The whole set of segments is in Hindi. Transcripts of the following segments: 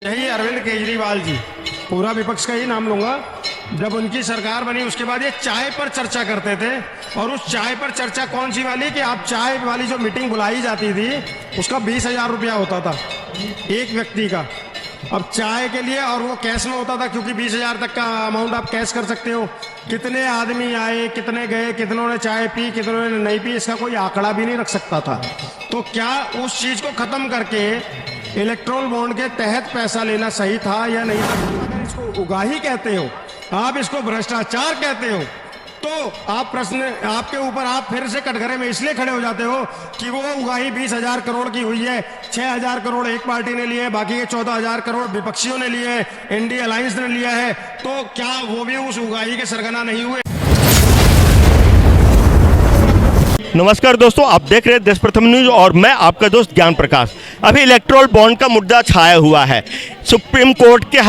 यही अरविंद केजरीवाल जी, पूरा विपक्ष का ही नाम लूंगा। जब उनकी सरकार बनी उसके बाद ये चाय पर चर्चा करते थे, और उस चाय पर चर्चा कौन सी वाली कि आप चाय वाली जो मीटिंग बुलाई जाती थी उसका 20,000 रुपया होता था एक व्यक्ति का। अब चाय के लिए, और वो कैश में होता था क्योंकि 20,000 तक का अमाउंट आप कैश कर सकते हो। कितने आदमी आए, कितने गए, कितनों ने चाय पी, कितनों ने नहीं पी, इसका कोई आंकड़ा भी नहीं रख सकता था। तो क्या उस चीज़ को ख़त्म करके इलेक्ट्रोल बॉन्ड के तहत पैसा लेना सही था या नहीं था? अगर इसको उगाही कहते हो, आप इसको भ्रष्टाचार कहते हो, तो आप प्रश्न आपके ऊपर आप फिर से कटघरे में इसलिए खड़े हो जाते हो कि वो उगाही 20,000 करोड़ की हुई है। 6,000 करोड़ एक पार्टी ने लिए, बाकी के 14,000 करोड़ विपक्षियों ने लिए, इंडिया अलायंस ने लिया है। तो क्या वो भी उस उगाही के सरगना नहीं हुए? नमस्कार दोस्तों, आप देख रहे हैं देश प्रथम न्यूज और मैं आपका दोस्त ज्ञान प्रकाश। अभी इलेक्ट्रोल बॉन्ड का मुद्दा छाया हुआ है। सुप्रीम कोर्ट के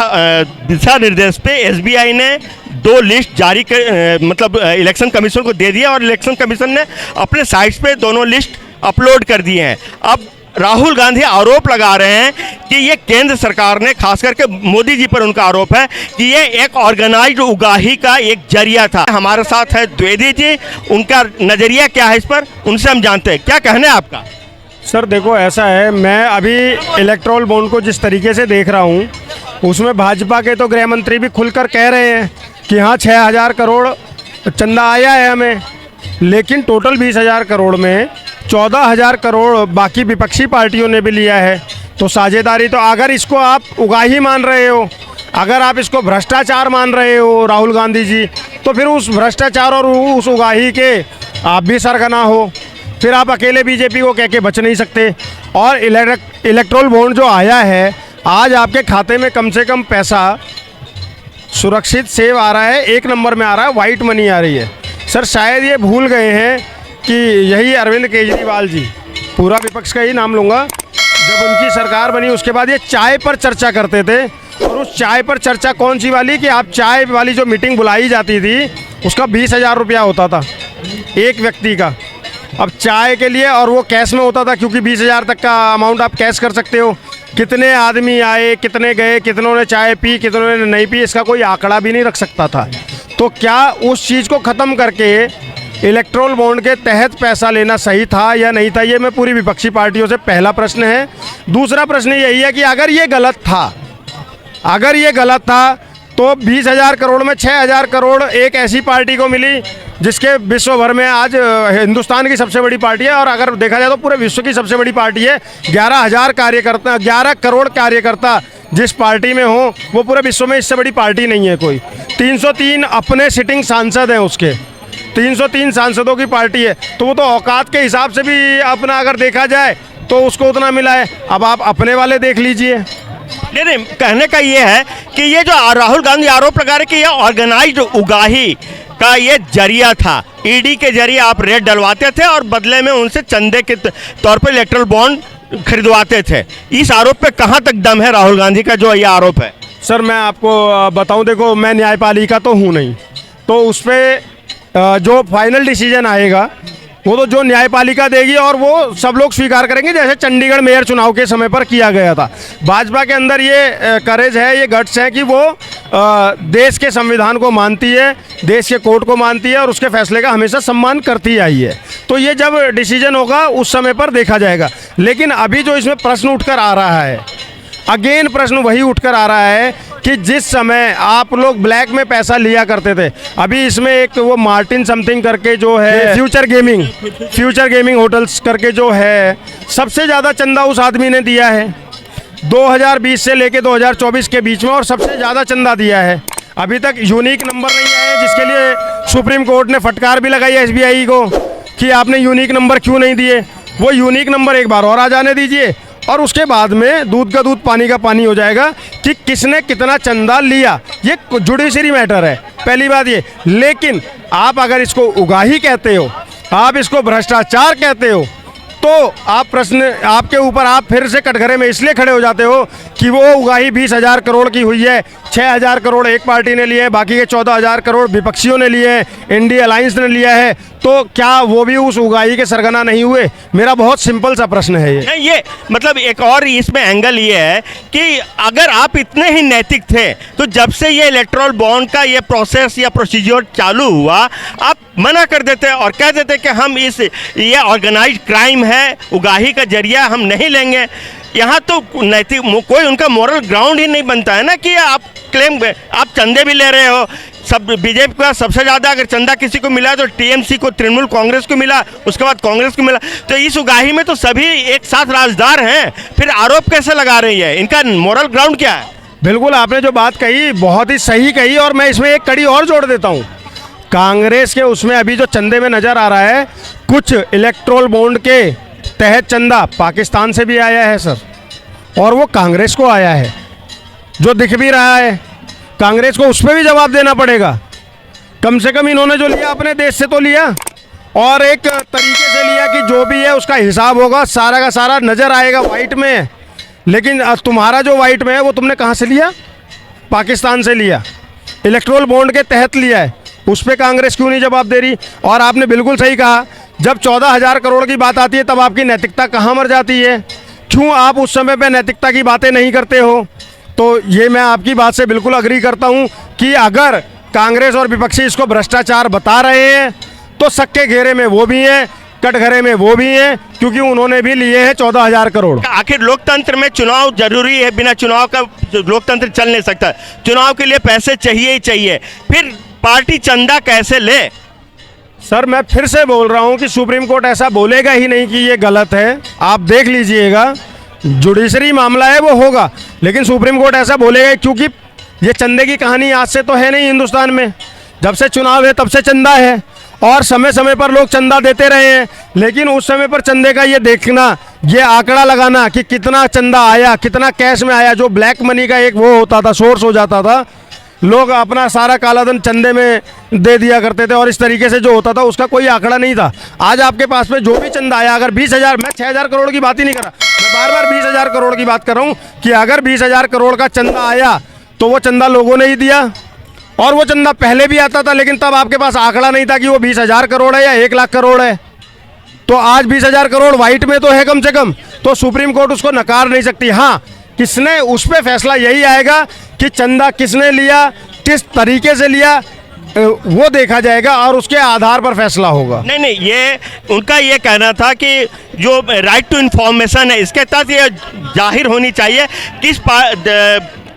दिशा निर्देश पे एसबीआई ने 2 लिस्ट जारी कर इलेक्शन कमीशन को दे दिया और इलेक्शन कमीशन ने अपने साइट्स पे दोनों लिस्ट अपलोड कर दिए हैं। अब राहुल गांधी आरोप लगा रहे हैं कि ये केंद्र सरकार ने, खास करके मोदी जी पर उनका आरोप है कि ये एक ऑर्गेनाइज्ड उगाही का एक जरिया था। हमारे साथ है द्विवेदी जी, उनका नज़रिया क्या है इस पर, उनसे हम जानते हैं। क्या कहना है आपका? सर देखो, ऐसा है, मैं अभी इलेक्ट्रोल बॉन्ड को जिस तरीके से देख रहा हूँ उसमें भाजपा के तो गृह मंत्री भी खुलकर कह रहे हैं कि हाँ 6,000 करोड़ चंदा आया है हमें, लेकिन टोटल 20,000 करोड़ में 14,000 करोड़ बाकी विपक्षी पार्टियों ने भी लिया है। तो साझेदारी, तो अगर इसको आप उगाही मान रहे हो, अगर आप इसको भ्रष्टाचार मान रहे हो राहुल गांधी जी, तो फिर उस भ्रष्टाचार और उस उगाही के आप भी सरगना हो। फिर आप अकेले बीजेपी को कह के बच नहीं सकते। और इलेक्ट्रोल बॉन्ड जो आया है, आज आपके खाते में कम से कम पैसा सुरक्षित सेव आ रहा है, 1 नंबर में आ रहा है, वाइट मनी आ रही है। सर शायद ये भूल गए हैं कि यही अरविंद केजरीवाल जी, पूरा विपक्ष का ही नाम लूँगा, जब उनकी सरकार बनी उसके बाद ये चाय पर चर्चा करते थे। और उस चाय पर चर्चा कौन सी वाली कि आप चाय वाली जो मीटिंग बुलाई जाती थी उसका 20,000 रुपया होता था एक व्यक्ति का। अब चाय के लिए, और वो कैश में होता था क्योंकि 20,000 तक का अमाउंट आप कैश कर सकते हो। कितने आदमी आए, कितने गए, कितनों ने चाय पी, कितनों ने नहीं पी, इसका कोई आंकड़ा भी नहीं रख सकता था। तो क्या उस चीज़ को ख़त्म करके इलेक्ट्रोल बॉन्ड के तहत पैसा लेना सही था या नहीं था? ये मैं पूरी विपक्षी पार्टियों से पहला प्रश्न है। दूसरा प्रश्न यही है कि अगर ये गलत था तो 20,000 करोड़ में 6,000 करोड़ एक ऐसी पार्टी को मिली जिसके विश्व भर में आज हिंदुस्तान की सबसे बड़ी पार्टी है, और अगर देखा जाए तो पूरे विश्व की सबसे बड़ी पार्टी है। 11,000 कार्यकर्ता, 11 करोड़ कार्यकर्ता जिस पार्टी में हो, वो पूरे विश्व में इससे बड़ी पार्टी नहीं है कोई। 303 अपने सिटिंग सांसद हैं, उसके 303 सांसदों की पार्टी है। तो वो तो औकात के हिसाब से भी अपना अगर देखा जाए तो उसको उतना मिला है। अब आप अपने वाले देख लीजिए। नहीं, कहने का ये है कि ये जो राहुल गांधी आरोप लगा रहे कि ये ऑर्गेनाइज्ड उगाही का ये जरिया था, ईडी के जरिए आप रेट डलवाते थे और बदले में उनसे चंदे के तौर पर इलेक्ट्रल बॉन्ड खरीदवाते थे। इस आरोप पे कहाँ तक दम है राहुल गांधी का जो ये आरोप है? सर मैं आपको बताऊं, देखो मैं न्यायपालिका तो हूँ नहीं, तो उस पर जो फाइनल डिसीजन आएगा वो तो जो न्यायपालिका देगी और वो सब लोग स्वीकार करेंगे, जैसे चंडीगढ़ मेयर चुनाव के समय पर किया गया था। भाजपा के अंदर ये करेज है, ये गट्स है कि वो देश के संविधान को मानती है, देश के कोर्ट को मानती है और उसके फैसले का हमेशा सम्मान करती आई है। तो ये जब डिसीजन होगा उस समय पर देखा जाएगा। लेकिन अभी जो इसमें प्रश्न उठकर आ रहा है, अगेन प्रश्न वही उठकर आ रहा है कि जिस समय आप लोग ब्लैक में पैसा लिया करते थे, अभी इसमें एक वो मार्टिन समथिंग करके जो है, फ्यूचर गेमिंग होटल्स करके जो है, सबसे ज़्यादा चंदा उस आदमी ने दिया है 2020 से लेके 2024 के बीच में, और सबसे ज़्यादा चंदा दिया है। अभी तक यूनिक नंबर नहीं आए, जिसके लिए सुप्रीम कोर्ट ने फटकार भी लगाई एसबीआई को कि आपने यूनिक नंबर क्यों नहीं दिए। वो यूनिक नंबर एक बार और आ जाने दीजिए, और उसके बाद में दूध का दूध पानी का पानी हो जाएगा कि किसने कितना चंदा लिया। ये जुडिशरी मैटर है, पहली बात ये। लेकिन आप अगर इसको उगाही कहते हो, आप इसको भ्रष्टाचार कहते हो, तो आप प्रश्न आपके ऊपर आप फिर से कटघरे में इसलिए खड़े हो जाते हो कि वो उगाही 20,000 करोड़ की हुई है, 6,000 करोड़ एक पार्टी ने लिए, बाकी के 14,000 करोड़ विपक्षियों ने लिए, इंडिया अलायंस ने लिया है, तो क्या वो भी उस उगाही के सरगना नहीं हुए? मेरा बहुत सिंपल सा प्रश्न है ये। नहीं, ये मतलब एक और इसमें एंगल ये है कि अगर आप इतने ही नैतिक थे तो जब से ये इलेक्टोरल बॉन्ड का ये प्रोसेस या प्रोसीजर चालू हुआ, आप मना कर देते और कह देते कि हम ये ऑर्गेनाइज्ड क्राइम है, उगाही का जरिया हम नहीं लेंगे। यहाँ तो नैतिक कोई उनका मॉरल ग्राउंड ही नहीं बनता है ना कि आप क्लेम, आप चंदे भी ले रहे हो। सब बीजेपी का सबसे ज़्यादा अगर चंदा किसी को मिला तो टीएमसी को, तृणमूल कांग्रेस को मिला, उसके बाद कांग्रेस को मिला। तो इस उगाही में तो सभी एक साथ राजदार हैं, फिर आरोप कैसे लगा रही है? इनका मॉरल ग्राउंड क्या है? बिल्कुल, आपने जो बात कही बहुत ही सही कही, और मैं इसमें एक कड़ी और जोड़ देता हूँ। कांग्रेस के उसमें अभी जो चंदे में नज़र आ रहा है, कुछ इलेक्ट्रोल बॉन्ड के तहत चंदा पाकिस्तान से भी आया है सर, और वो कांग्रेस को आया है, जो दिख भी रहा है। कांग्रेस को उस पर भी जवाब देना पड़ेगा। कम से कम इन्होंने जो लिया अपने देश से तो लिया, और एक तरीके से लिया कि जो भी है उसका हिसाब होगा, सारा का सारा नज़र आएगा वाइट में। लेकिन तुम्हारा जो वाइट में है वो तुमने कहाँ से लिया? पाकिस्तान से लिया, इलेक्ट्रोल बॉन्ड के तहत लिया है, उस पर कांग्रेस क्यों नहीं जवाब दे रही? और आपने बिल्कुल सही कहा, जब 14,000 करोड़ की बात आती है तब आपकी नैतिकता कहाँ मर जाती है? क्यों आप उस समय पे नैतिकता की बातें नहीं करते हो? तो ये मैं आपकी बात से बिल्कुल अग्री करता हूँ कि अगर कांग्रेस और विपक्षी इसको भ्रष्टाचार बता रहे हैं तो सक्के घेरे में वो भी हैं, कटघरे में वो भी हैं, क्योंकि उन्होंने भी लिए हैं 14,000 करोड़। आखिर लोकतंत्र में चुनाव जरूरी है, बिना चुनाव का लोकतंत्र चल नहीं सकता। चुनाव के लिए पैसे चाहिए ही चाहिए, फिर पार्टी चंदा कैसे ले? सर मैं फिर से बोल रहा हूँ कि सुप्रीम कोर्ट ऐसा बोलेगा ही नहीं कि ये गलत है। आप देख लीजिएगा, जुडिशरी मामला है वो होगा, लेकिन सुप्रीम कोर्ट ऐसा बोलेगा, क्योंकि ये चंदे की कहानी आज से तो है नहीं हिंदुस्तान में। जब से चुनाव है तब से चंदा है, और समय समय पर लोग चंदा देते रहे हैं, लेकिन उस समय पर चंदे का ये देखना, ये आंकड़ा लगाना कि कितना चंदा आया, कितना कैश में आया, जो ब्लैक मनी का एक वो होता था, सोर्स हो जाता था, लोग अपना सारा काला धन चंदे में दे दिया करते थे, और इस तरीके से जो होता था उसका कोई आंकड़ा नहीं था। आज आपके पास में जो भी चंदा आया, अगर 20,000, मैं 6,000 करोड़ की बात ही नहीं कर रहा, मैं बार बार 20,000 करोड़ की बात कर रहा हूँ कि अगर 20,000 करोड़ का चंदा आया तो वो चंदा लोगों ने ही दिया, और वो चंदा पहले भी आता था, लेकिन तब आपके पास आंकड़ा नहीं था कि वो 20,000 करोड़ है या 1,00,000 करोड़ है। तो आज 20,000 करोड़ वाइट में तो है कम से कम, तो सुप्रीम कोर्ट उसको नकार नहीं सकती। हाँ, किसने, उस पर फैसला यही आएगा कि चंदा किसने लिया, किस तरीके से लिया, वो देखा जाएगा, और उसके आधार पर फैसला होगा। नहीं, ये उनका ये कहना था कि जो राइट टू इन्फॉर्मेशन है, इसके तहत ये जाहिर होनी चाहिए किस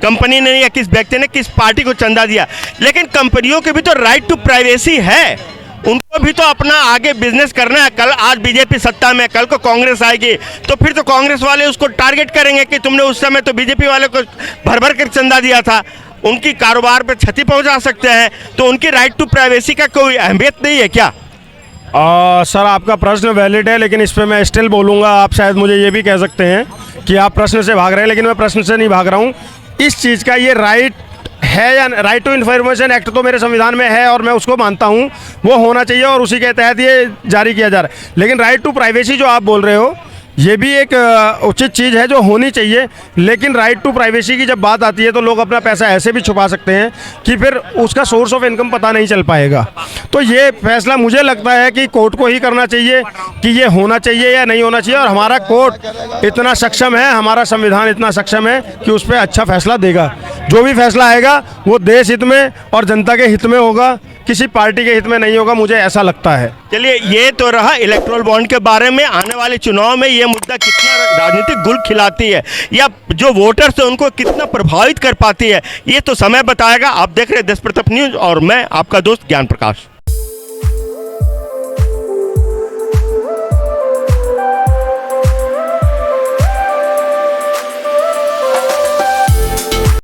कंपनी ने या किस व्यक्ति ने किस पार्टी को चंदा दिया। लेकिन कंपनियों के भी तो राइट टू प्राइवेसी है, उनको भी तो अपना आगे बिजनेस करना है। कल आज बीजेपी सत्ता में, कल को कांग्रेस आएगी, तो फिर तो कांग्रेस वाले उसको टारगेट करेंगे कि तुमने उस समय तो बीजेपी वाले को भर भर कर चंदा दिया था, उनकी कारोबार पे क्षति पहुंचा सकते हैं। तो उनकी राइट टू प्राइवेसी का कोई अहमियत नहीं है क्या? सर आपका प्रश्न वैलिड है, लेकिन इस पर मैं स्टिल बोलूँगा, आप शायद मुझे ये भी कह सकते हैं कि आप प्रश्न से भाग रहे हैं, लेकिन मैं प्रश्न से नहीं भाग रहा हूँ। इस चीज़ का ये राइट है या राइट टू इन्फॉर्मेशन एक्ट तो मेरे संविधान में है, और मैं उसको मानता हूँ, वो होना चाहिए, और उसी के तहत ये जारी किया जा रहा है। लेकिन राइट टू प्राइवेसी जो आप बोल रहे हो, ये भी एक उचित चीज़ है जो होनी चाहिए। लेकिन राइट टू प्राइवेसी की जब बात आती है तो लोग अपना पैसा ऐसे भी छुपा सकते हैं कि फिर उसका सोर्स ऑफ इनकम पता नहीं चल पाएगा। तो ये फैसला मुझे लगता है कि कोर्ट को ही करना चाहिए कि ये होना चाहिए या नहीं होना चाहिए, और हमारा कोर्ट इतना सक्षम है, हमारा संविधान इतना सक्षम है कि उस पर अच्छा फैसला देगा। जो भी फैसला आएगा वो देश हित में और जनता के हित में होगा, किसी पार्टी के हित में नहीं होगा, मुझे ऐसा लगता है। चलिए, ये तो रहा इलेक्टोरल बॉन्ड के बारे में। आने वाले चुनाव में ये मुद्दा कितना राजनीतिक गुल खिलाती है या जो वोटर्स है उनको कितना प्रभावित कर पाती है, ये तो समय बताएगा। आप देख रहे हैं देश प्रताप न्यूज़, और मैं आपका दोस्त ज्ञान प्रकाश।